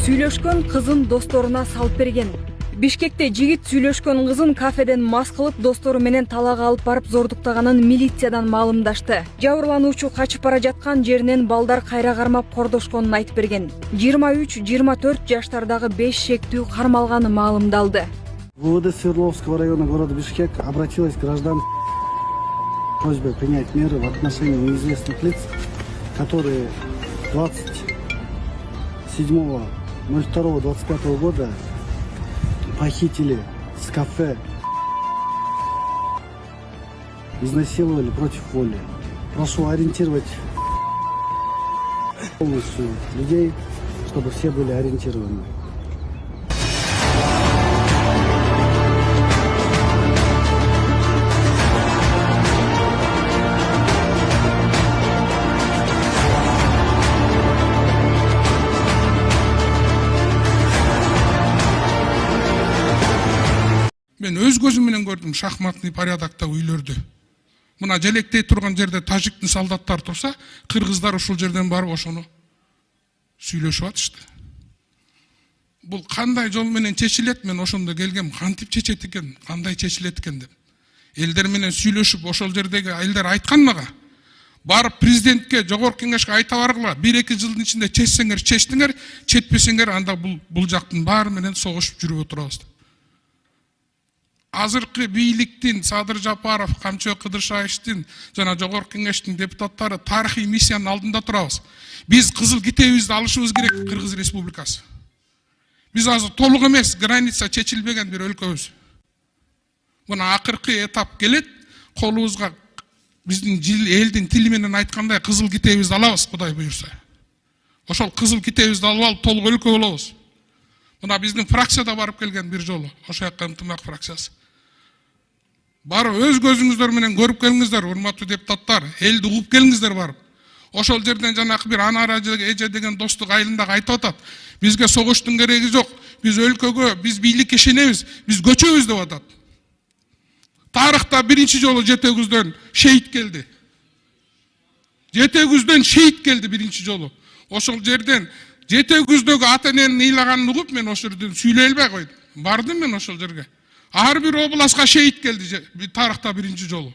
Сүйлөшкөн кызын досторуна салып берген. Бишкекте жигит сүйлөшкөн кызын кафеден мас кылып достору менен талаага алып барып зордуктаганын милициядан маалымдашты. Жабырлануучу качып бара жаткан жеринен балдар кайра кармап кордошконун айтып берген. 23-24 жаштардагы 5 шектүү кармалганы маалымдалды. В УВД Свердловского района города Бишкек обратилась гражданка с просьбой принять меры в отношении неизвестных лиц, которые 27.02.25 года похитили с кафе, изнасиловали против воли. Прошу ориентировать полностью людей, чтобы все были ориентированы. Мен өз көзүм менен көрдүм шахматный порядокто үйлөрдү. Мына желектей турган жерде тажиктин солдаттары турса, кыргыздар ушул жерден барып ошону сүйлөшүп атышты. Бул кандай жол менен чечилет? Мен ошондо келгем, кантип чечет экен, кандай чечилет экен деп. Элдер менен сүйлөшүп, ошол жердеги элдер айткан мага. Барып президентке, жогорку кеңешке айта баргыла, 1-2 жылдын ичинде чечсеңер, чечтиңер, четпесеңер, анда бул жактын баары менен согушуп жүрүп отурабыз. Азыркы бийликтин Садыр Жапаров, Камчыбек Кыдыршаевдин жана жогорку кеңештин депутаттары тарыхый миссиянын алдында турабыз. Биз кызыл китебибизди алышыбыз керек, Кыргыз Республикасы. Биз азыр толук эмес, граница чечилбеген бир өлкөбүз. Мына акыркы этап келет, колубузга биздин элдин тили менен айткандай кызыл китебибизди алабыз, Кудай буйрса. Ошол кызыл китебибизди алып алып толук өлкө болобуз. Мына биздин фракцияда барып келген бир жолу, ошол жакка ынтымак фракциясы. Барып өз көзүңүздөр менен көрүп келиңиздер, урматтуу депутаттар, элди угуп келиңиздер барып. Ошол жерден жанакы бир анара эже деген достук айылында айтып атат. Бизге согуштун кереги жок. Биз өлкөгө, биз бийликке ишенебиз, биз көчөбүз деп атат. Тарыхта биринчи жолу жетегүздөн шейит келди. Жетегүздөн шейит келди биринчи жолу. Ошол жерден жетегүздөгү ата эненин ыйлаганын угуп мен ошол жерден сүйлөй албай койдум. Бардым мен ошол жерге. Ар бир областка шейит келди тарыхта биринчи жолу.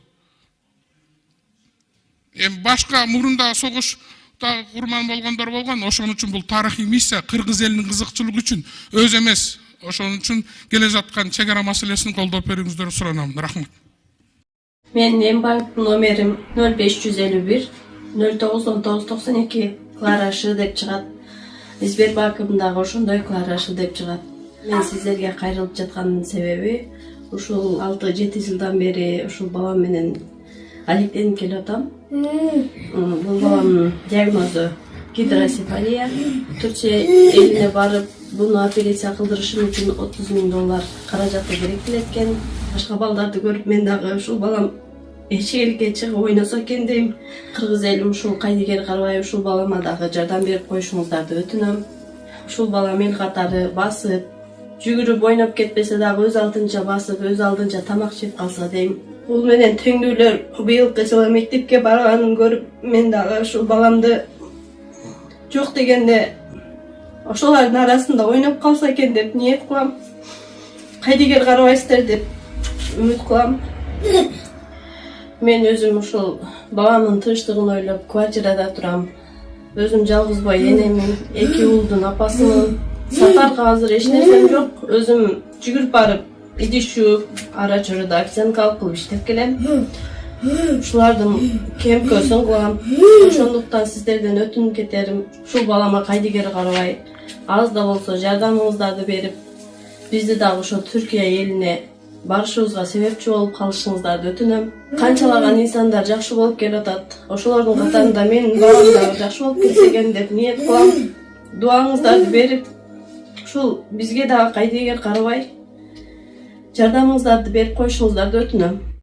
Башка мурунда согушта курман болгондор болгон. Ошон үчүн бул тарыхый миссия кыргыз элинин кызыкчылыгы үчүн өз эмес. Ошон үчүн келе жаткан чек ара маселесин колдоп бериңиздер суранам. Рахмат. Мен Эмбанк номерим 0551 091992 Кларашы деп чыгат. Сбербанкымдагы ошондой Кларашы деп чыгат. Мен сиздерге кайрылып жатканын себеби ушул 6-7 жылдан бери ушул балам менен алектенип келип атам. Бул баламдын диагнозу гидросефалия. Түркия элине барып, буну операция кылдырышым үчүн $30,000 каражаты керектелет экен. Башка балдарды көрүп мен дагы ушул балам эшикке чыгып ойносо экен дейм. Кыргыз элим ушул Кайдыгер Карабаев ушул балама дагы жардам берип коюшуңуздарды өтүнөм. Ушул балам эл катары басып, жүгүрүп ойноп кетпесе дагы өз алдынча басып, өз алдынча тамак жеп калса дейм. Бул менен теңдүүлөр быйылкы жылы мектепке барганын көрүп, мен дагы ушул баламды жок дегенде ошолордун арасында ойноп калса экен деп ниет кылам. Кайдыгер карабайсыздар деп үмүт кылам. Мен өзүм ушул баламдын тынчтыгын ойлоп квартирада турам. Өзүм жалгыз бой энемин, 2 уулдун апасымын. Сапарга азыр эч нерсем жок. Өзүм жүгүрүп барып, идиш жууп, ара чоруда официанткалык кылып иштеп келем. Ушулардын кемкөсүн кылам. Ошондуктан сиздерден өтүнүп кетерим, ушул балама Кайдыгер Карабай аз да болсо жардамыңыздарды берип, бизди дагы ошо Түркия элине барышыбызга себепчи болуп калышыңыздарды өтүнөм. Канчалаган инсандар жакшы болуп келип атат. Ошолордун катарында менин балам дагы жакшы болуп кетсе экен деп ниет кылам. Дуаңыздарды берип, ушул бизге дагы Кайдыгер Карабай жардамыңыздарды берип коюшуңуздарды өтүнөм.